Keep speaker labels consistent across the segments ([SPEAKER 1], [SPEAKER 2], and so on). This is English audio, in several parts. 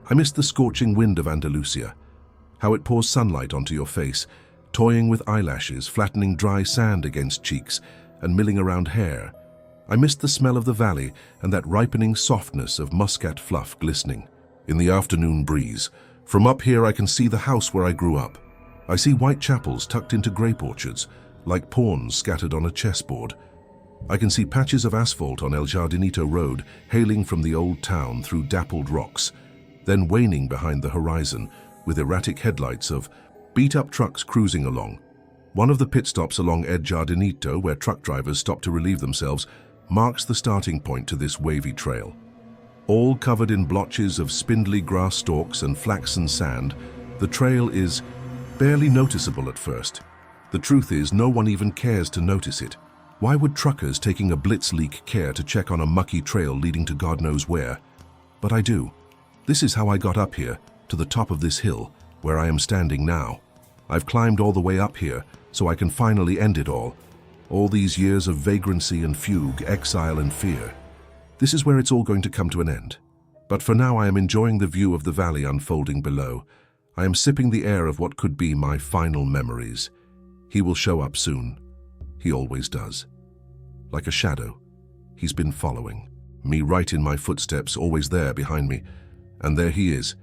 [SPEAKER 1] I missed the scorching wind of Andalusia, how it pours sunlight onto your face, toying with eyelashes, flattening dry sand against cheeks, and milling around hair. I missed the smell of the valley and that ripening softness of muscat fluff glistening in the afternoon breeze. From up here I can see the house where I grew up. I see white chapels tucked into grape orchards, like pawns scattered on a chessboard. I can see patches of asphalt on El Jardinito Road hailing from the old town through dappled rocks, then waning behind the horizon with erratic headlights of beat-up trucks cruising along. One of the pit stops along El Jardinito, where truck drivers stop to relieve themselves, marks the starting point to this wavy trail. All covered in blotches of spindly grass stalks and flaxen sand, the trail is barely noticeable at first. The truth is, no one even cares to notice it. Why would truckers taking a blitz leak care to check on a mucky trail leading to God knows where? But I do. This is how I got up here, to the top of this hill, where I am standing now. I've climbed all the way up here, so I can finally end it all. All these years of vagrancy and fugue, exile and fear. This is where it's all going to come to an end. But for now I am enjoying the view of the valley unfolding below. I am sipping the air of what could be my final memories. He will show up soon. He always does. Like a shadow, he's been following me right in my footsteps, always there behind me. And there he is.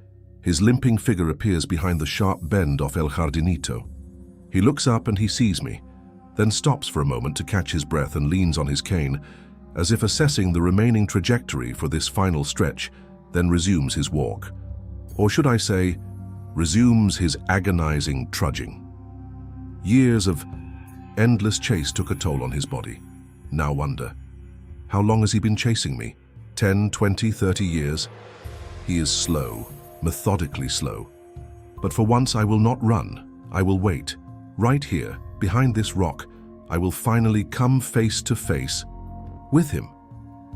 [SPEAKER 1] His limping figure appears behind the sharp bend off El Jardinito. He looks up and he sees me, then stops for a moment to catch his breath and leans on his cane, as if assessing the remaining trajectory for this final stretch, then resumes his walk. Or should I say, resumes his agonizing trudging. Years of endless chase took a toll on his body. Now wonder, how long has he been chasing me? 10, 20, 30 years? He is slow, methodically slow. But for once I will not run, I will wait. Right here, behind this rock, I will finally come face to face with him.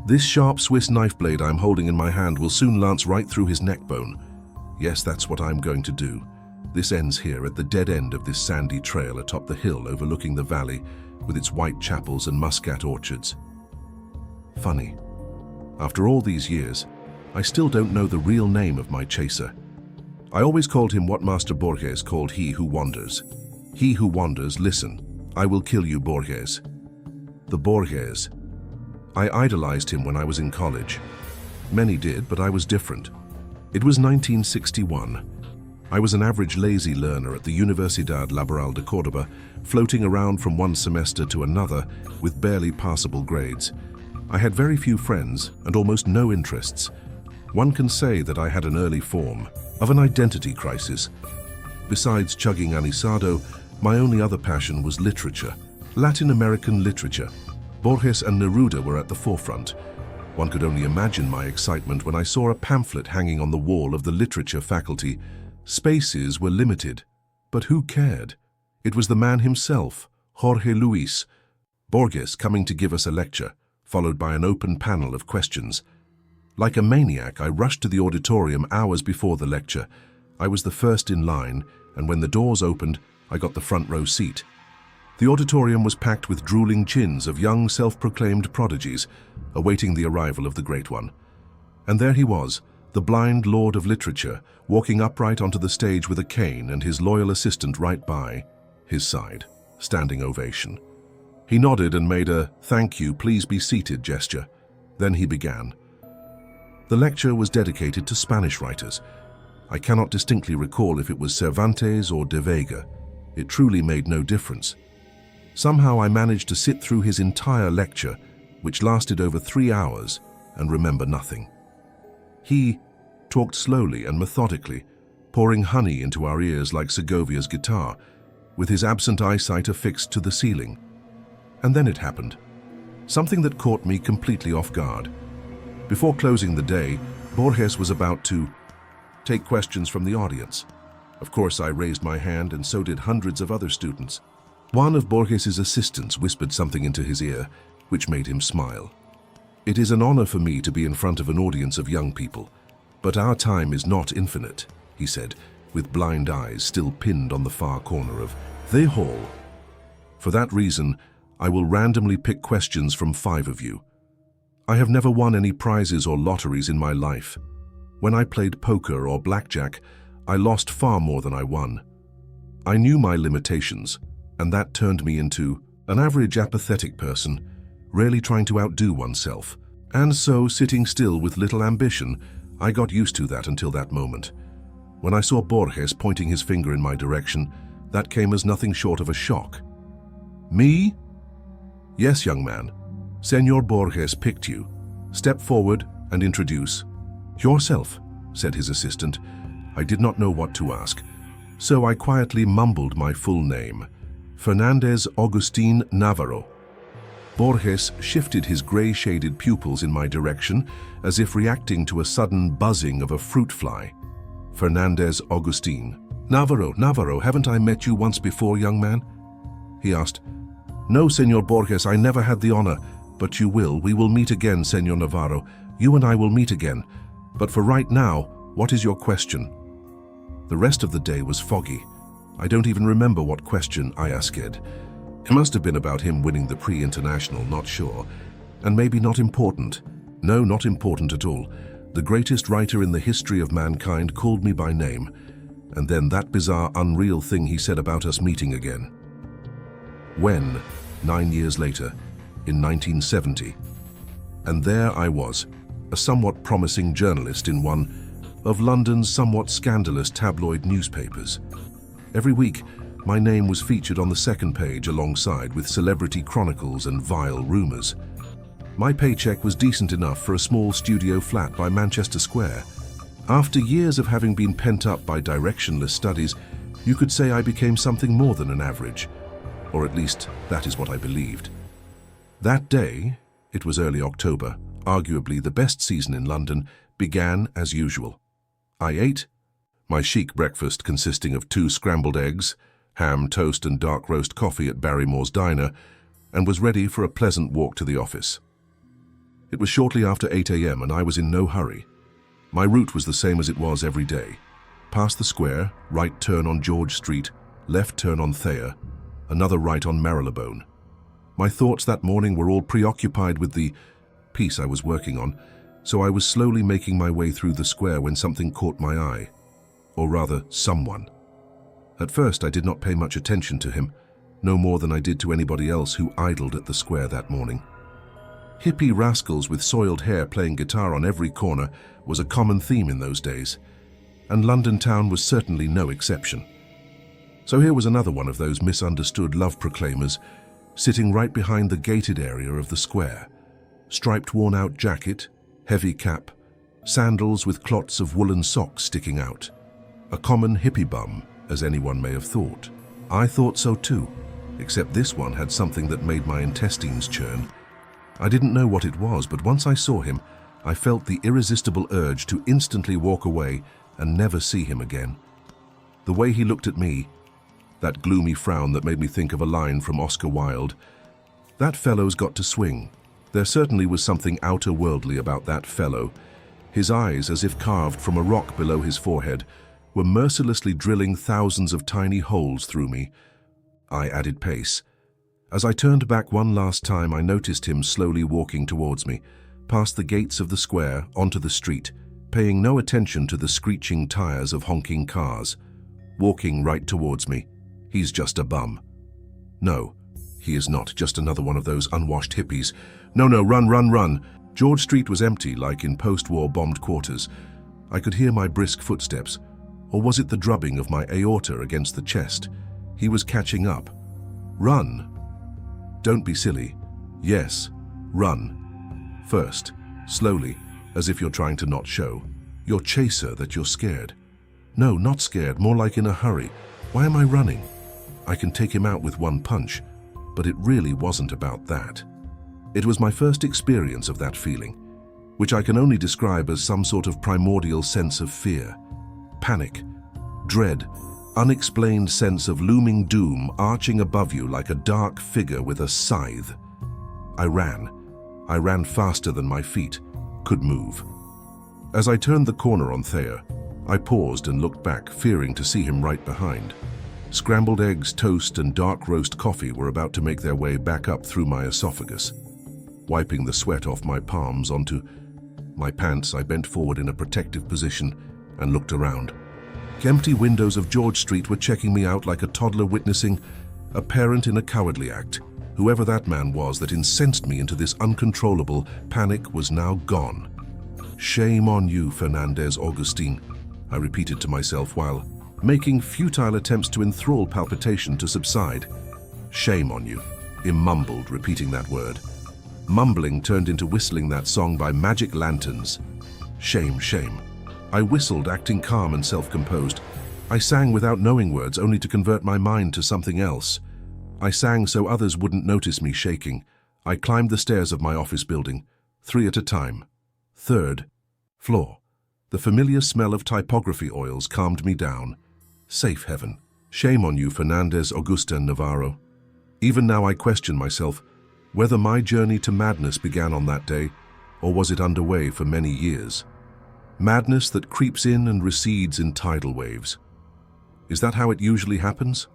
[SPEAKER 1] This sharp Swiss knife blade I'm holding in my hand will soon lance right through his neck bone. Yes, that's what I'm going to do. This ends here at the dead end of this sandy trail atop the hill overlooking the valley with its white chapels and muscat orchards. Funny, after all these years, I still don't know the real name of my chaser. I always called him what Master Borges called he who wanders. He who wanders, listen, I will kill you, Borges. The Borges. I idolized him when I was in college. Many did, but I was different. It was 1961. I was an average lazy learner at the Universidad Laboral de Córdoba, floating around from one semester to another with barely passable grades. I had very few friends and almost no interests. One can say that I had an early form of an identity crisis. Besides chugging anisado, my only other passion was literature, Latin American literature. Borges and Neruda were at the forefront. One could only imagine my excitement when I saw a pamphlet hanging on the wall of the literature faculty. Spaces were limited, but who cared? It was the man himself, Jorge Luis. Borges coming to give us a lecture, followed by an open panel of questions. Like a maniac, I rushed to the auditorium hours before the lecture. I was the first in line, and when the doors opened, I got the front row seat. The auditorium was packed with drooling chins of young self-proclaimed prodigies, awaiting the arrival of the Great One. And there he was, the blind lord of literature, walking upright onto the stage with a cane and his loyal assistant right by his side. Standing ovation. He nodded and made a "thank you, please be seated" gesture. Then he began. The lecture was dedicated to Spanish writers. I cannot distinctly recall if it was Cervantes or de Vega. It truly made no difference. Somehow I managed to sit through his entire lecture, which lasted over 3 hours, and remember nothing. He talked slowly and methodically, pouring honey into our ears like Segovia's guitar, with his absent eyesight affixed to the ceiling. And then it happened. Something that caught me completely off guard. Before closing the day, Borges was about to take questions from the audience. Of course, I raised my hand, and so did hundreds of other students. One of Borges's assistants whispered something into his ear, which made him smile. "It is an honor for me to be in front of an audience of young people, but our time is not infinite," he said, with blind eyes still pinned on the far corner of the hall. "For that reason, I will randomly pick questions from 5 of you. I have never won any prizes or lotteries in my life. When I played poker or blackjack, I lost far more than I won. I knew my limitations, and that turned me into an average apathetic person, rarely trying to outdo oneself. And so, sitting still with little ambition, I got used to that until that moment. When I saw Borges pointing his finger in my direction, that came as nothing short of a shock. Me? Yes, young man. Senor Borges picked you. Step forward and introduce. Yourself, said his assistant. I did not know what to ask, so I quietly mumbled my full name, Fernandez Agustin Navarro. Borges shifted his gray-shaded pupils in my direction as if reacting to a sudden buzzing of a fruit fly. Fernandez Agustin. Navarro, haven't I met you once before, young man? He asked. No, Senor Borges, I never had the honor, but you will. We will meet again, Senor Navarro. You and I will meet again. But for right now, what is your question? The rest of the day was foggy. I don't even remember what question I asked. It must have been about him winning the Prix International, not sure. And maybe not important. No, not important at all. The greatest writer in the history of mankind called me by name. And then that bizarre, unreal thing he said about us meeting again. When, 9 years later, in 1970. And there I was, a somewhat promising journalist in one of London's somewhat scandalous tabloid newspapers. Every week, my name was featured on the second page alongside with celebrity chronicles and vile rumors. My paycheck was decent enough for a small studio flat by Manchester Square. After years of having been pent up by directionless studies, you could say I became something more than an average, or at least that is what I believed. That day, it was early October, arguably the best season in London, began as usual. I ate my chic breakfast consisting of 2 scrambled eggs, ham, toast and dark roast coffee at Barrymore's Diner, and was ready for a pleasant walk to the office. It was shortly after 8 a.m. and I was in no hurry. My route was the same as it was every day. Past the square, right turn on George Street, left turn on Thayer, another right on Marylebone. My thoughts that morning were all preoccupied with the piece I was working on, so I was slowly making my way through the square when something caught my eye. Or rather, someone. At first, I did not pay much attention to him, no more than I did to anybody else who idled at the square that morning. Hippie rascals with soiled hair playing guitar on every corner was a common theme in those days, and London town was certainly no exception. So here was another one of those misunderstood love proclaimers, sitting right behind the gated area of the square. Striped worn-out jacket, heavy cap, sandals with clots of woolen socks sticking out. A common hippie bum, as anyone may have thought. I thought so too, except this one had something that made my intestines churn. I didn't know what it was, but once I saw him, I felt the irresistible urge to instantly walk away and never see him again. The way he looked at me, that gloomy frown that made me think of a line from Oscar Wilde, that fellow's got to swing. There certainly was something outer-worldly about that fellow. His eyes, as if carved from a rock below his forehead, were mercilessly drilling thousands of tiny holes through me. I added pace. As I turned back one last time, I noticed him slowly walking towards me, past the gates of the square, onto the street, paying no attention to the screeching tires of honking cars. Walking right towards me. He's just a bum. No, he is not just another one of those unwashed hippies. No, run. George Street was empty, like in post-war bombed quarters. I could hear my brisk footsteps. Or was it the drubbing of my aorta against the chest? He was catching up. Run. Don't be silly. Yes, run. First, slowly, as if you're trying to not show. Your chaser that you're scared. No, not scared, more like in a hurry. Why am I running? I can take him out with one punch, but it really wasn't about that. It was my first experience of that feeling, which I can only describe as some sort of primordial sense of fear. Panic, dread, unexplained sense of looming doom arching above you like a dark figure with a scythe. I ran faster than my feet could move. As I turned the corner on Thayer, I paused and looked back, fearing to see him right behind. Scrambled eggs, toast, and dark roast coffee were about to make their way back up through my esophagus, wiping the sweat off my palms onto my pants, I bent forward in a protective position and looked around. The empty windows of George Street were checking me out like a toddler witnessing a parent in a cowardly act. Whoever that man was that incensed me into this uncontrollable panic was now gone. Shame on you, Fernandez Augustine, I repeated to myself while making futile attempts to enthrall palpitation to subside. Shame on you, I mumbled, repeating that word. Mumbling turned into whistling that song by Magic Lanterns. Shame, shame. I whistled, acting calm and self-composed. I sang without knowing words, only to convert my mind to something else. I sang so others wouldn't notice me shaking. I climbed the stairs of my office building, 3 at a time. 3rd floor. The familiar smell of typography oils calmed me down. Safe heaven. Shame on you, Fernandez Augustin Navarro. Even now I question myself whether my journey to madness began on that day, or was it underway for many years. Madness that creeps in and recedes in tidal waves. Is that how it usually happens?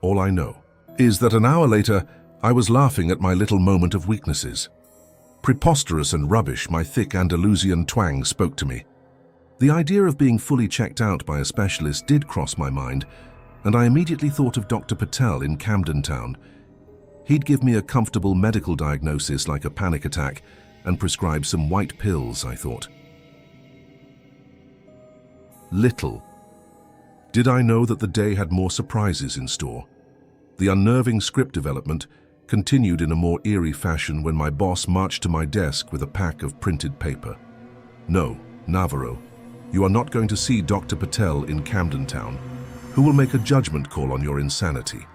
[SPEAKER 1] All I know is that an hour later, I was laughing at my little moment of weaknesses. Preposterous and rubbish, my thick Andalusian twang spoke to me. The idea of being fully checked out by a specialist did cross my mind, and I immediately thought of Dr. Patel in Camden Town. He'd give me a comfortable medical diagnosis like a panic attack and prescribe some white pills, I thought. Little did I know that the day had more surprises in store. The unnerving script development continued in a more eerie fashion when my boss marched to my desk with a pack of printed paper. No, Navarro, you are not going to see Dr. Patel in Camden Town, who will make a judgment call on your insanity.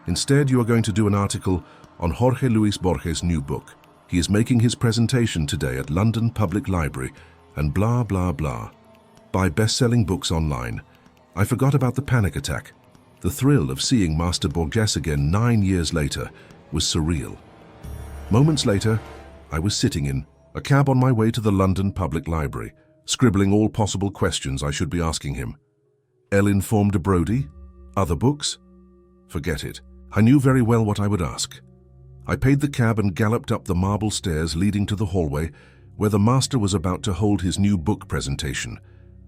[SPEAKER 1] Instead, you are going to do an article on Jorge Luis Borges' new book. He is making his presentation today at London Public Library and blah, blah, blah. Buy best-selling books online. I forgot about the panic attack. The thrill of seeing Master Borges again 9 years later was surreal. Moments later, I was sitting in a cab on my way to the London Public Library, scribbling all possible questions I should be asking him. Ill-informed Brody? Other books? Forget it. I knew very well what I would ask. I paid the cab and galloped up the marble stairs leading to the hallway where the master was about to hold his new book presentation.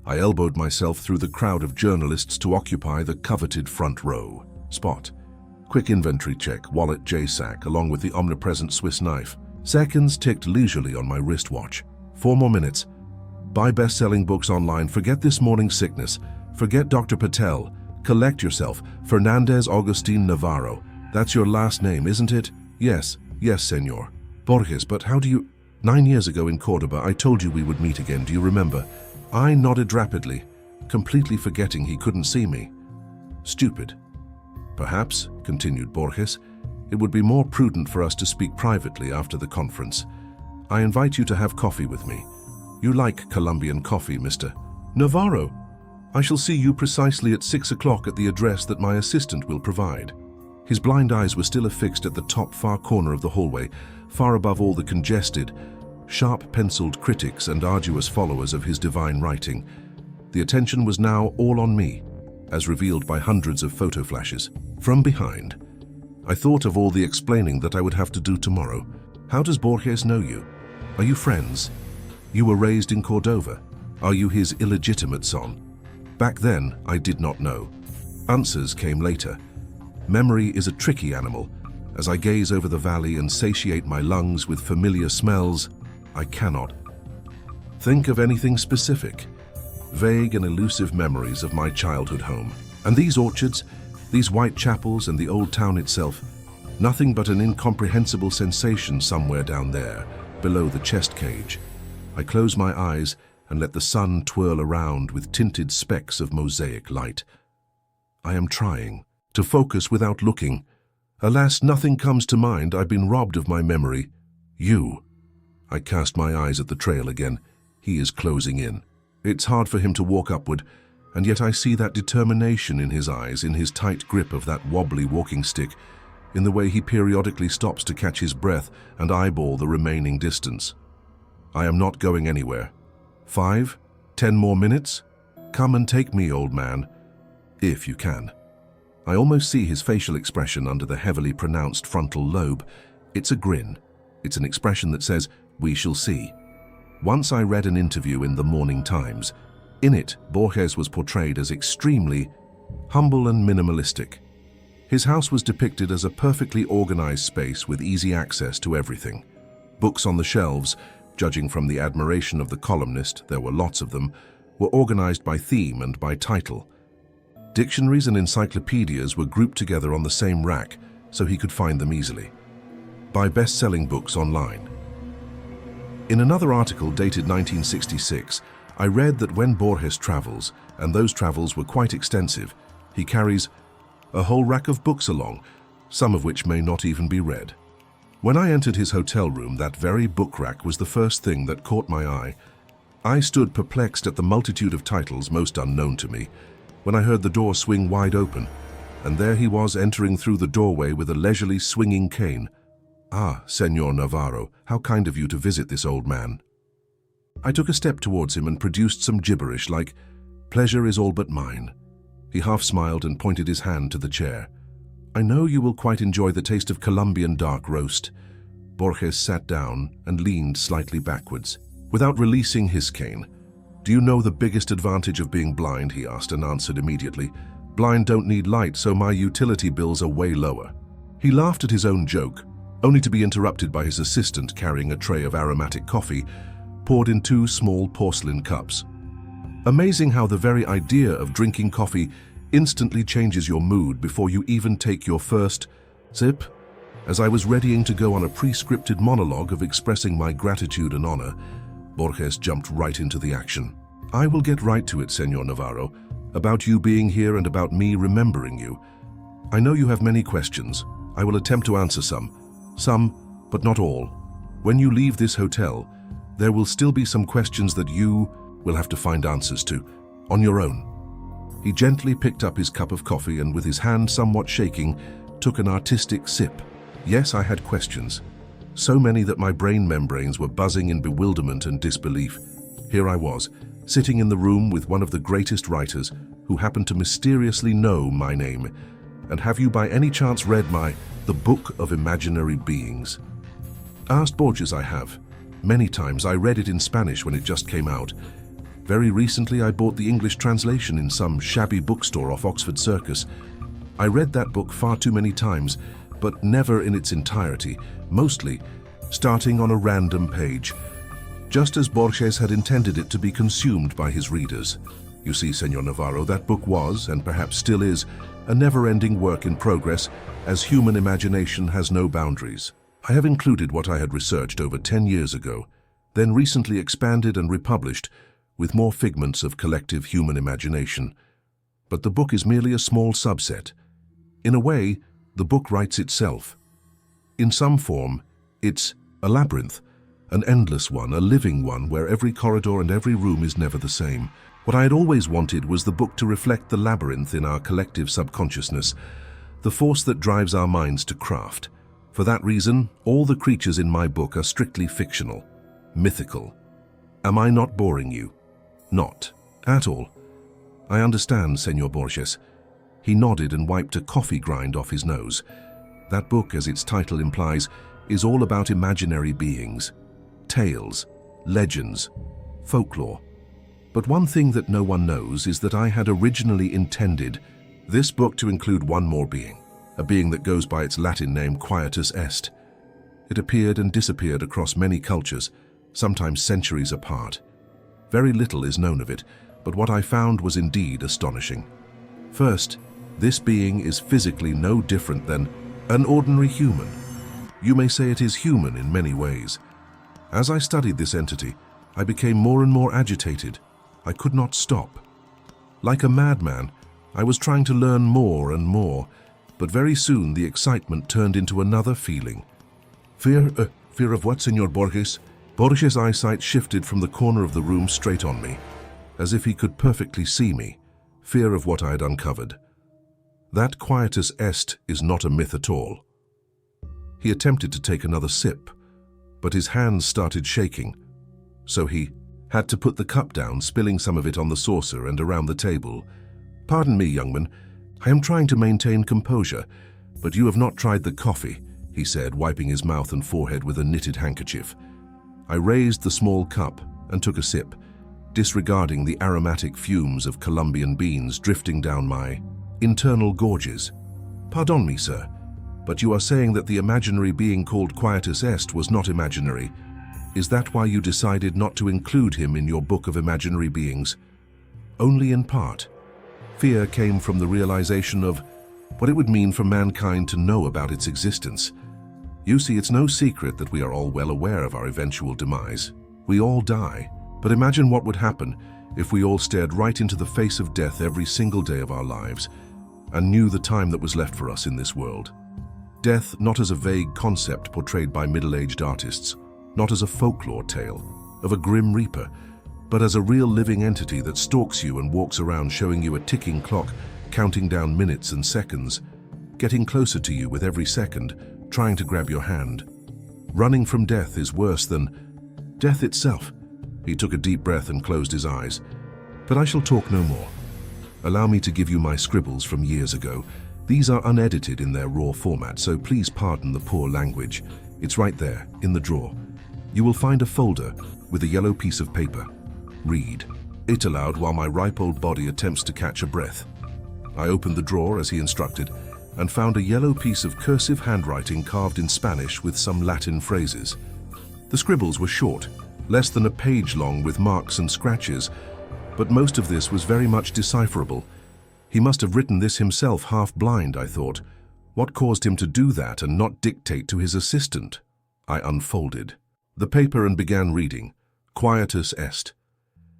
[SPEAKER 1] I elbowed myself through the crowd of journalists to occupy the coveted front row spot. Quick inventory check, wallet, J-sack, along with the omnipresent Swiss knife. Seconds ticked leisurely on my wristwatch. 4 more minutes. Buy best-selling books online. Forget this morning's sickness. Forget Dr. Patel. Collect yourself. Fernandez Augustine Navarro. That's your last name, isn't it? Yes, senor. Borges, but how do you... 9 years ago in Cordoba, I told you we would meet again, do you remember? I nodded rapidly, completely forgetting he couldn't see me. Stupid. Perhaps, continued Borges, it would be more prudent for us to speak privately after the conference. I invite you to have coffee with me. You like Colombian coffee, Mr. Navarro. I shall see you precisely at 6 o'clock at the address that my assistant will provide. His blind eyes were still affixed at the top far corner of the hallway, far above all the congested, sharp-penciled critics and arduous followers of his divine writing. The attention was now all on me, as revealed by hundreds of photo flashes. From behind, I thought of all the explaining that I would have to do tomorrow. How does Borges know you? Are you friends? You were raised in Cordova. Are you his illegitimate son? Back then, I did not know. Answers came later. Memory is a tricky animal. As I gaze over the valley and satiate my lungs with familiar smells, I cannot think of anything specific. Vague and elusive memories of my childhood home. And these orchards, these white chapels and the old town itself, nothing but an incomprehensible sensation somewhere down there, below the chest cage. I close my eyes and let the sun twirl around with tinted specks of mosaic light. I am trying to focus without looking. Alas, nothing comes to mind. I've been robbed of my memory. You. I cast my eyes at the trail again. He is closing in. It's hard for him to walk upward, and yet I see that determination in his eyes, in his tight grip of that wobbly walking stick, in the way he periodically stops to catch his breath and eyeball the remaining distance. I am not going anywhere. 5, 10 more minutes? Come and take me, old man, if you can. I almost see his facial expression under the heavily pronounced frontal lobe. It's a grin. It's an expression that says, "We shall see." Once I read an interview in the Morning Times. In it, Borges was portrayed as extremely humble and minimalistic. His house was depicted as a perfectly organized space with easy access to everything. Books on the shelves, judging from the admiration of the columnist, there were lots of them, were organized by theme and by title. Dictionaries and encyclopedias were grouped together on the same rack so he could find them easily. Buy best-selling books online. In another article dated 1966, I read that when Borges travels, and those travels were quite extensive, he carries a whole rack of books along, some of which may not even be read. When I entered his hotel room, that very book rack was the first thing that caught my eye. I stood perplexed at the multitude of titles most unknown to me, when I heard the door swing wide open, and there he was entering through the doorway with a leisurely swinging cane. "Ah, Senor Navarro, how kind of you to visit this old man." I took a step towards him and produced some gibberish like, "Pleasure is all but mine." He half smiled and pointed his hand to the chair. "I know you will quite enjoy the taste of Colombian dark roast." Borges sat down and leaned slightly backwards, without releasing his cane. "Do you know the biggest advantage of being blind?" he asked, and answered immediately. "Blind don't need light, so my utility bills are way lower." He laughed at his own joke, only to be interrupted by his assistant carrying a tray of aromatic coffee, poured in 2 small porcelain cups. Amazing how the very idea of drinking coffee instantly changes your mood before you even take your first sip. As I was readying to go on a pre-scripted monologue of expressing my gratitude and honor, Borges jumped right into the action. "I will get right to it, Senor Navarro, about you being here and about me remembering you. I know you have many questions. I will attempt to answer some, but not all. When you leave this hotel, there will still be some questions that you will have to find answers to, on your own." He gently picked up his cup of coffee and with his hand somewhat shaking, took an artistic sip. Yes, I had questions. So many that my brain membranes were buzzing in bewilderment and disbelief. Here I was, sitting in the room with one of the greatest writers who happened to mysteriously know my name. "And have you by any chance read The Book of Imaginary Beings?" Asked Borges. "I have. Many times. I read it in Spanish when it just came out. Very recently I bought the English translation in some shabby bookstore off Oxford Circus. I read that book far too many times, but never in its entirety, mostly starting on a random page, just as Borges had intended it to be consumed by his readers. You see, Senor Navarro, that book was, and perhaps still is, a never-ending work in progress, as human imagination has no boundaries. I have included what I had researched over 10 years ago, then recently expanded and republished with more figments of collective human imagination. But the book is merely a small subset. In a way, the book writes itself. In some form, it's a labyrinth, an endless one, a living one where every corridor and every room is never the same. What I had always wanted was the book to reflect the labyrinth in our collective subconsciousness, the force that drives our minds to craft. For that reason, all the creatures in my book are strictly fictional, mythical. Am I not boring you? Not at all. I understand, Senor Borges. He nodded and wiped a coffee grind off his nose. That book, as its title implies, is all about imaginary beings, tales, legends, folklore. But one thing that no one knows is that I had originally intended this book to include one more being, a being that goes by its Latin name Quietus Est. It appeared and disappeared across many cultures, sometimes centuries apart. Very little is known of it, but what I found was indeed astonishing. First, this being is physically no different than an ordinary human. You may say it is human in many ways. As I studied this entity, I became more and more agitated. I could not stop. Like a madman, I was trying to learn more and more, but very soon the excitement turned into another feeling. Fear of what, Senor Borges? Borges' eyesight shifted from the corner of the room straight on me, as if he could perfectly see me. Fear of what I had uncovered. That Quietus Est is not a myth at all. He attempted to take another sip, but his hands started shaking, so he had to put the cup down, spilling some of it on the saucer and around the table. "Pardon me, young man. I am trying to maintain composure, but you have not tried the coffee," he said, wiping his mouth and forehead with a knitted handkerchief. I raised the small cup and took a sip, disregarding the aromatic fumes of Colombian beans drifting down my internal gorges. Pardon me, sir, but you are saying that the imaginary being called Quietus Est was not imaginary. Is that why you decided not to include him in your book of imaginary beings? Only in part. Fear came from the realization of what it would mean for mankind to know about its existence. You see, it's no secret that we are all well aware of our eventual demise. We all die. But imagine what would happen if we all stared right into the face of death every single day of our lives and knew the time that was left for us in this world. Death not as a vague concept portrayed by middle-aged artists, not as a folklore tale of a grim reaper, but as a real living entity that stalks you and walks around showing you a ticking clock, counting down minutes and seconds, getting closer to you with every second, trying to grab your hand. Running from death is worse than death itself. He took a deep breath and closed his eyes. But I shall talk no more. Allow me to give you my scribbles from years ago. These are unedited in their raw format, so please pardon the poor language. It's right there, in the drawer. You will find a folder with a yellow piece of paper. Read it aloud while my ripe old body attempts to catch a breath. I opened the drawer as he instructed and found a yellow piece of cursive handwriting carved in Spanish with some Latin phrases. The scribbles were short, less than a page long with marks and scratches, but most of this was very much decipherable. He must have written this himself half-blind, I thought. What caused him to do that and not dictate to his assistant? I unfolded the paper and began reading. Quietus Est.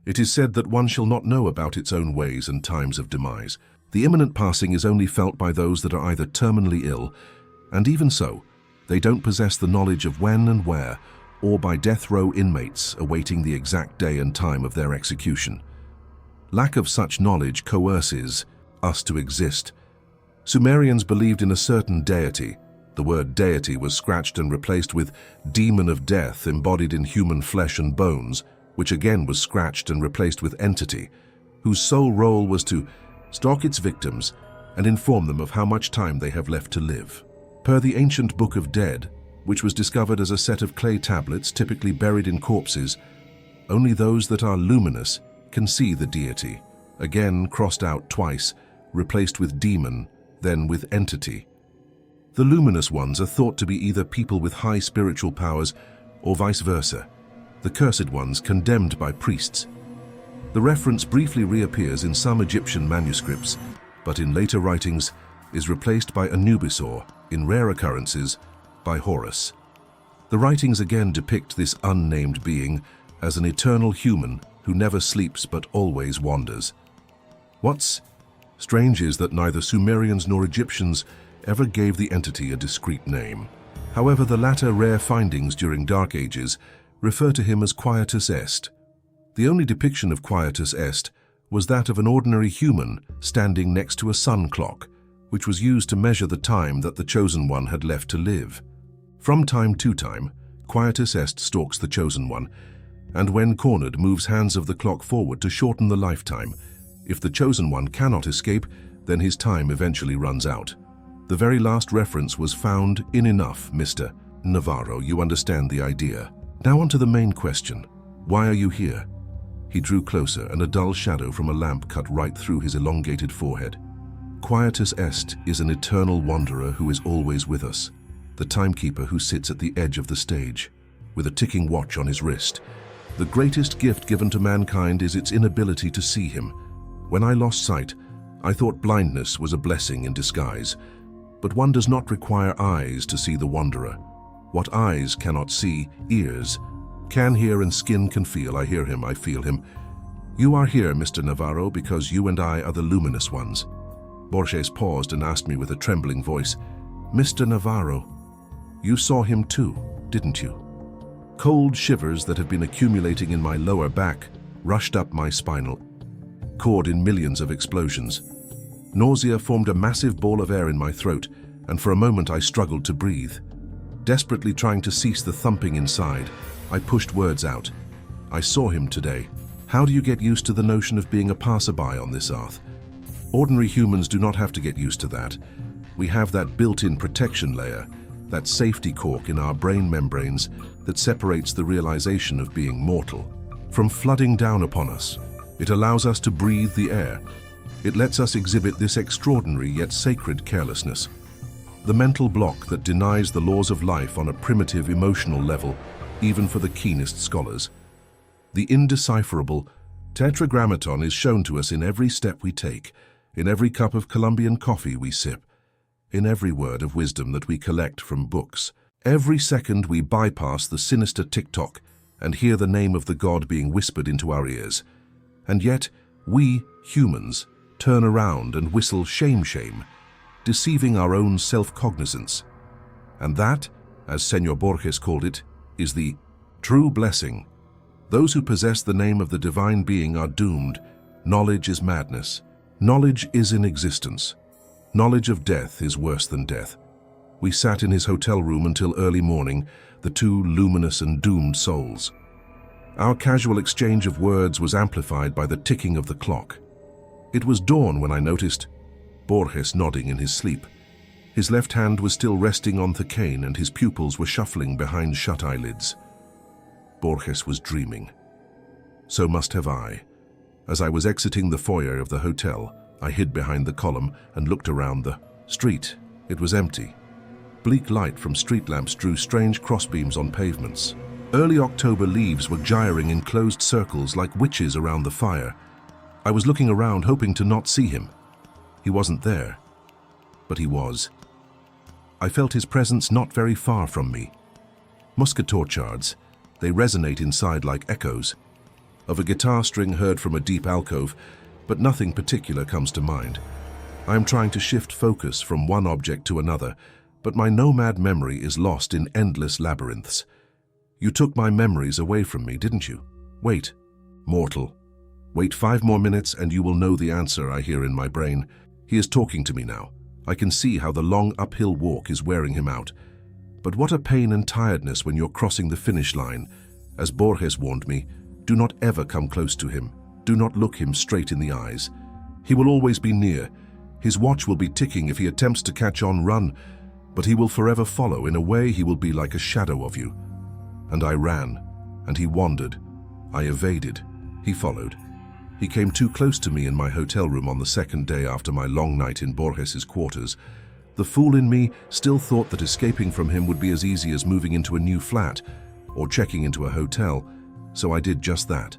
[SPEAKER 1] It is said that one shall not know about its own ways and times of demise. The imminent passing is only felt by those that are either terminally ill, and even so, they don't possess the knowledge of when and where, or by death row inmates awaiting the exact day and time of their execution. Lack of such knowledge coerces us to exist. Sumerians believed in a certain deity. The word deity was scratched and replaced with demon of death embodied in human flesh and bones, which again was scratched and replaced with entity, whose sole role was to stalk its victims and inform them of how much time they have left to live. Per the ancient Book of Dead, which was discovered as a set of clay tablets typically buried in corpses, only those that are luminous can see the deity, again crossed out twice, replaced with demon, then with entity. The luminous ones are thought to be either people with high spiritual powers or vice versa, the cursed ones condemned by priests. The reference briefly reappears in some Egyptian manuscripts, but in later writings is replaced by Anubis or, in rare occurrences, by Horus. The writings again depict this unnamed being as an eternal human who never sleeps but always wanders. What's strange is that neither Sumerians nor Egyptians ever gave the entity a discrete name. However, the latter rare findings during Dark Ages refer to him as Quietus Est. The only depiction of Quietus Est was that of an ordinary human standing next to a sun clock, which was used to measure the time that the Chosen One had left to live. From time to time, Quietus Est stalks the Chosen One, and when cornered moves hands of the clock forward to shorten the lifetime. If the Chosen One cannot escape, then his time eventually runs out. The very last reference was found in enough, Mr. Navarro. You understand the idea. Now on to the main question. Why are you here? He drew closer, and a dull shadow from a lamp cut right through his elongated forehead. Quietus Est is an eternal wanderer who is always with us, the timekeeper who sits at the edge of the stage, with a ticking watch on his wrist. The greatest gift given to mankind is its inability to see him. When I lost sight, I thought blindness was a blessing in disguise. But one does not require eyes to see the wanderer. What eyes cannot see, ears can hear, and skin can feel. I hear him, I feel him. You are here, Mr. Navarro, because you and I are the luminous ones. Borges paused and asked me with a trembling voice, Mr. Navarro, you saw him too, didn't you? Cold shivers that had been accumulating in my lower back rushed up my spinal cord in millions of explosions. Nausea formed a massive ball of air in my throat, and for a moment I struggled to breathe. Desperately trying to cease the thumping inside, I pushed words out. I saw him today. How do you get used to the notion of being a passerby on this earth? Ordinary humans do not have to get used to that. We have that built-in protection layer, that safety cork in our brain membranes that separates the realization of being mortal from flooding down upon us. It allows us to breathe the air. It lets us exhibit this extraordinary yet sacred carelessness. The mental block that denies the laws of life on a primitive emotional level, even for the keenest scholars. The indecipherable tetragrammaton is shown to us in every step we take, in every cup of Colombian coffee we sip, in every word of wisdom that we collect from books. Every second we bypass the sinister tick-tock and hear the name of the god being whispered into our ears. And yet, we, humans, turn around and whistle shame, shame, deceiving our own self-cognizance. And that, as Senor Borges called it, is the true blessing. Those who possess the name of the divine being are doomed. Knowledge is madness. Knowledge is in existence. Knowledge of death is worse than death. We sat in his hotel room until early morning, the two luminous and doomed souls. Our casual exchange of words was amplified by the ticking of the clock. It was dawn when I noticed Borges nodding in his sleep. His left hand was still resting on the cane and his pupils were shuffling behind shut eyelids. Borges was dreaming. So must have I. As I was exiting the foyer of the hotel, I hid behind the column and looked around the street. It was empty. Bleak light from street lamps drew strange crossbeams on pavements. Early October leaves were gyring in closed circles like witches around the fire. I was looking around hoping to not see him. He wasn't there, but he was. I felt his presence not very far from me. Muscatorchards, they resonate inside like echoes. Of a guitar string heard from a deep alcove, but nothing particular comes to mind. I am trying to shift focus from one object to another, but my nomad memory is lost in endless labyrinths. You took my memories away from me, didn't you? Wait, mortal. Wait 5 more minutes and you will know the answer, I hear in my brain. He is talking to me now. I can see how the long uphill walk is wearing him out. But what a pain and tiredness when you're crossing the finish line. As Borges warned me, do not ever come close to him. Do not look him straight in the eyes. He will always be near. His watch will be ticking if he attempts to catch on, run. But he will forever follow. In a way, he will be like a shadow of you. And I ran, and he wandered. I evaded. He followed. He came too close to me in my hotel room on the second day after my long night in Borges's quarters. The fool in me still thought that escaping from him would be as easy as moving into a new flat or checking into a hotel, so I did just that.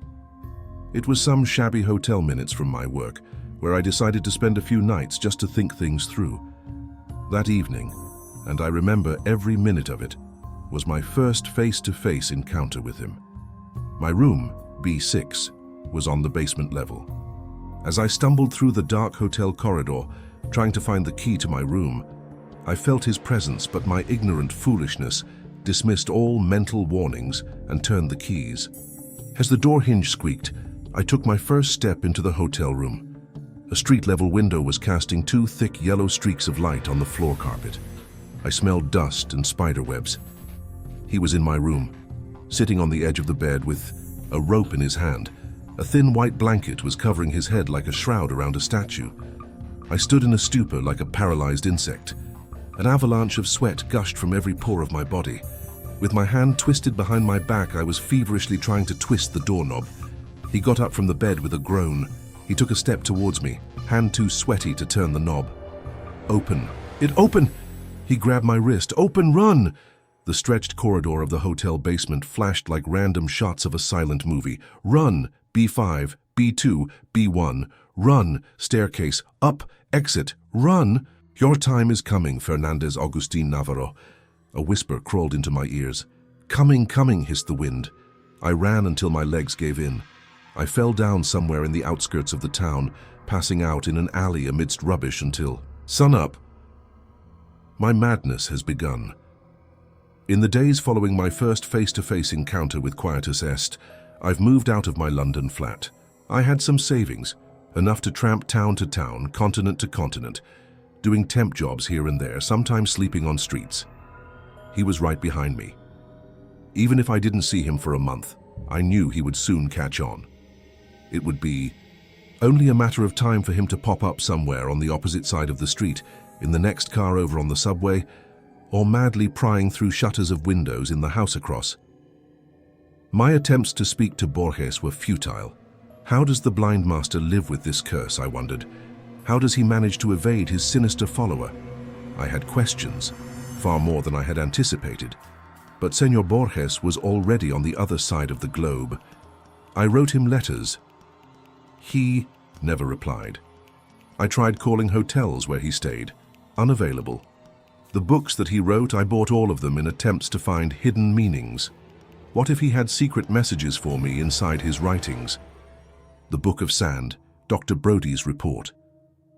[SPEAKER 1] It was some shabby hotel minutes from my work, where I decided to spend a few nights just to think things through. That evening, and I remember every minute of it, was my first face-to-face encounter with him. My room, B6, was on the basement level. As I stumbled through the dark hotel corridor, trying to find the key to my room, I felt his presence, but my ignorant foolishness dismissed all mental warnings and turned the keys. As the door hinge squeaked, I took my first step into the hotel room. A street-level window was casting 2 thick yellow streaks of light on the floor carpet. I smelled dust and spiderwebs. He was in my room, sitting on the edge of the bed with a rope in his hand. A thin white blanket was covering his head like a shroud around a statue. I stood in a stupor like a paralyzed insect. An avalanche of sweat gushed from every pore of my body. With my hand twisted behind my back, I was feverishly trying to twist the doorknob. He got up from the bed with a groan. He took a step towards me, hand too sweaty to turn the knob. Open. It opened! He grabbed my wrist. Open, run! The stretched corridor of the hotel basement flashed like random shots of a silent movie. Run! B5, B2, B1. Run! Staircase. Up! Exit. Run! Your time is coming, Fernandez Agustin Navarro. A whisper crawled into my ears. Coming, coming, hissed the wind. I ran until my legs gave in. I fell down somewhere in the outskirts of the town, passing out in an alley amidst rubbish until sun up. My madness has begun. In the days following my first face-to-face encounter with Quietus Est, I've moved out of my London flat. I had some savings, enough to tramp town to town, continent to continent, doing temp jobs here and there, sometimes sleeping on streets. He was right behind me. Even if I didn't see him for a month, I knew he would soon catch on. It would be only a matter of time for him to pop up somewhere on the opposite side of the street, in the next car over on the subway, or madly prying through shutters of windows in the house across. My attempts to speak to Borges were futile. How does the blind master live with this curse, I wondered? How does he manage to evade his sinister follower? I had questions, far more than I had anticipated. But Senor Borges was already on the other side of the globe. I wrote him letters. He never replied. I tried calling hotels where he stayed. Unavailable. The books that he wrote, I bought all of them in attempts to find hidden meanings. What if he had secret messages for me inside his writings? The Book of Sand, Dr. Brody's report.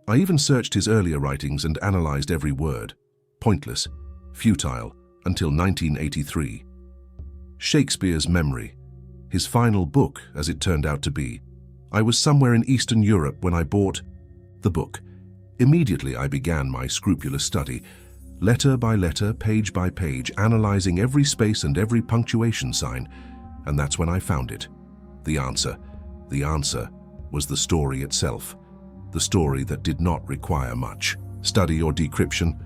[SPEAKER 1] I even searched his earlier writings and analyzed every word. Pointless, futile, until 1983. Shakespeare's Memory, his final book, as it turned out to be. I was somewhere in Eastern Europe when I bought the book. Immediately I began my scrupulous study, letter by letter, page by page, analyzing every space and every punctuation sign, and that's when I found it. The answer. The answer was the story itself. The story that did not require much study or decryption.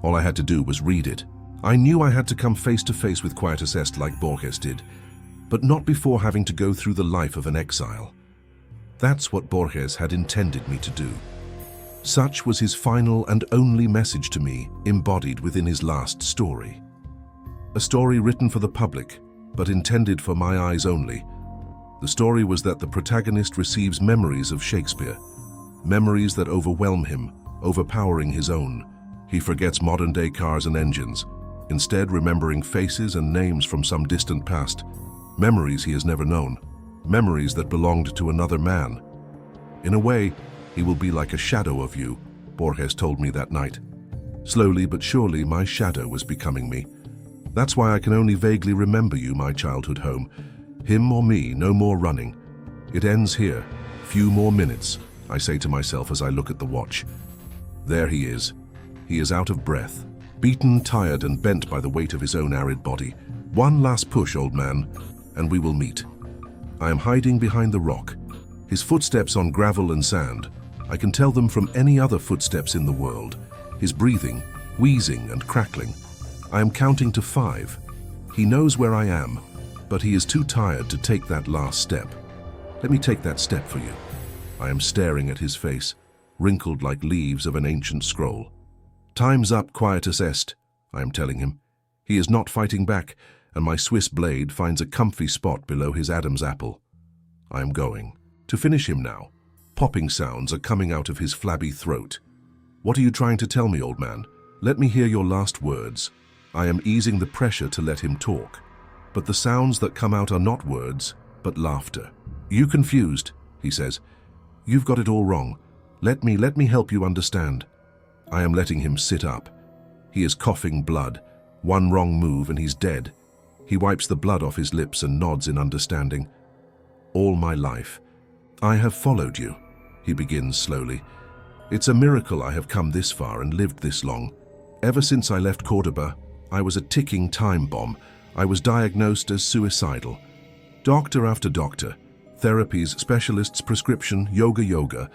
[SPEAKER 1] All I had to do was read it. I knew I had to come face to face with Quietus Est like Borges did, but not before having to go through the life of an exile. That's what Borges had intended me to do. Such was his final and only message to me, embodied within his last story. A story written for the public, but intended for my eyes only. The story was that the protagonist receives memories of Shakespeare, memories that overwhelm him, overpowering his own. He forgets modern-day cars and engines, instead remembering faces and names from some distant past, memories he has never known, memories that belonged to another man. In a way, he will be like a shadow of you, Borges told me that night. Slowly but surely, my shadow was becoming me. That's why I can only vaguely remember you, my childhood home. Him or me, no more running. It ends here. Few more minutes, I say to myself as I look at the watch. There he is. He is out of breath, beaten, tired, and bent by the weight of his own arid body. One last push, old man, and we will meet. I am hiding behind the rock. His footsteps on gravel and sand. I can tell them from any other footsteps in the world. His breathing, wheezing and crackling. I am counting to 5. He knows where I am, but he is too tired to take that last step. Let me take that step for you. I am staring at his face, wrinkled like leaves of an ancient scroll. Time's up, Quietus Est, I am telling him. He is not fighting back, and my Swiss blade finds a comfy spot below his Adam's apple. I am going. To finish him now. Popping sounds are coming out of his flabby throat. What are you trying to tell me, old man? Let me hear your last words. I am easing the pressure to let him talk. But the sounds that come out are not words, but laughter. You confused, he says. You've got it all wrong. Let me help you understand. I am letting him sit up. He is coughing blood. One wrong move and he's dead. He wipes the blood off his lips and nods in understanding. All my life, I have followed you, he begins slowly. It's a miracle I have come this far and lived this long. Ever since I left Cordoba, I was a ticking time bomb. I was diagnosed as suicidal. Doctor after doctor, therapies, specialists, prescription, yoga.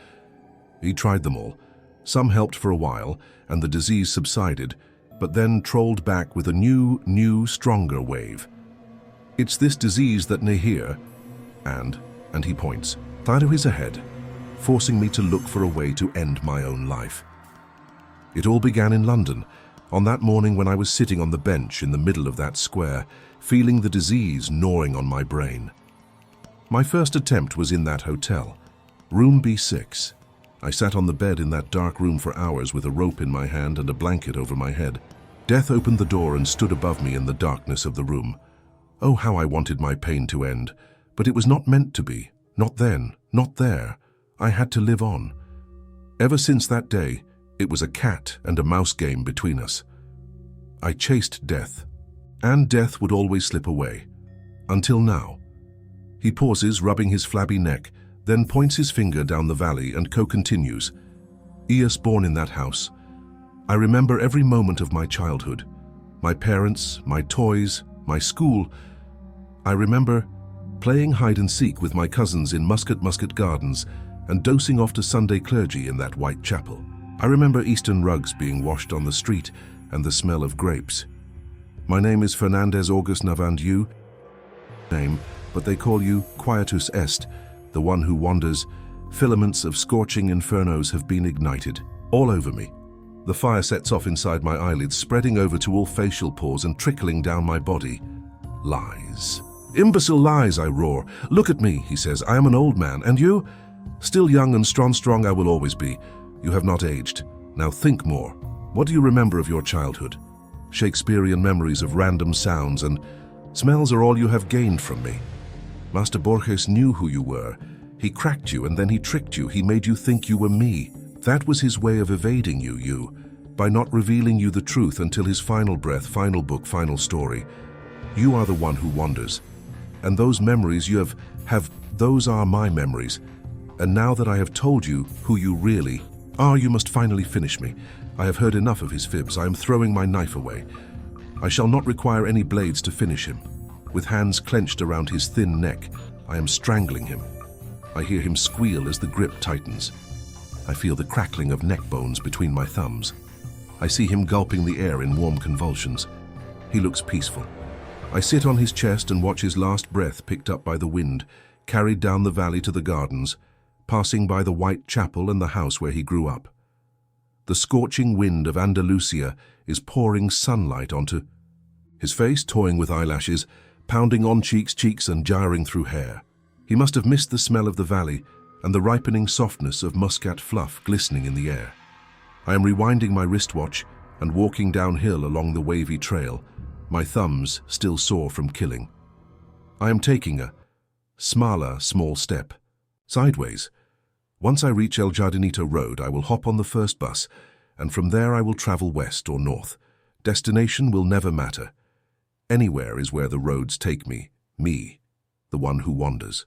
[SPEAKER 1] He tried them all. Some helped for a while, and the disease subsided, but then trolled back with a new, stronger wave. It's this disease that Nahir, and he points, Thaido is ahead, forcing me to look for a way to end my own life. It all began in London, on that morning when I was sitting on the bench in the middle of that square, feeling the disease gnawing on my brain. My first attempt was in that hotel, room B6. I sat on the bed in that dark room for hours with a rope in my hand and a blanket over my head. Death opened the door and stood above me in the darkness of the room. Oh, how I wanted my pain to end, but it was not meant to be. Not then, not there. I had to live on. Ever since that day, it was a cat and a mouse game between us. I chased death, and death would always slip away. Until now. He pauses, rubbing his flabby neck, then points his finger down the valley and continues. Eos born in that house. I remember every moment of my childhood. My parents, my toys, my school. I remember playing hide and seek with my cousins in Muscat Gardens and dosing off to Sunday clergy in that white chapel. I remember Eastern rugs being washed on the street and the smell of grapes. My name is Fernandez August Navandieu. name, but they call you Quietus Est, the one who wanders. Filaments of scorching infernos have been ignited, all over me. The fire sets off inside my eyelids, spreading over to all facial pores and trickling down my body. Lies. Imbecile lies, I roar. Look at me, he says. I am an old man, and you? Still young and strong I will always be. You have not aged. Now think more. What do you remember of your childhood? Shakespearean memories of random sounds and smells are all you have gained from me. Master Borges knew who you were. He cracked you and then he tricked you. He made you think you were me. That was his way of evading you, by not revealing you the truth until his final breath, final book, final story. You are the one who wanders. And those memories you have, those are my memories. And now that I have told you who you really are, you must finally finish me. I have heard enough of his fibs. I am throwing my knife away. I shall not require any blades to finish him. With hands clenched around his thin neck, I am strangling him. I hear him squeal as the grip tightens. I feel the crackling of neck bones between my thumbs. I see him gulping the air in warm convulsions. He looks peaceful. I sit on his chest and watch his last breath picked up by the wind, carried down the valley to the gardens, passing by the white chapel and the house where he grew up. The scorching wind of Andalusia is pouring sunlight onto his face, toying with eyelashes, pounding on cheeks and gyring through hair. He must have missed the smell of the valley and the ripening softness of muscat fluff glistening in the air. I am rewinding my wristwatch and walking downhill along the wavy trail, my thumbs still sore from killing. I am taking a small step, sideways. Once I reach El Jardinito Road, I will hop on the first bus, and from there I will travel west or north. Destination will never matter. Anywhere is where the roads take me, the one who wanders.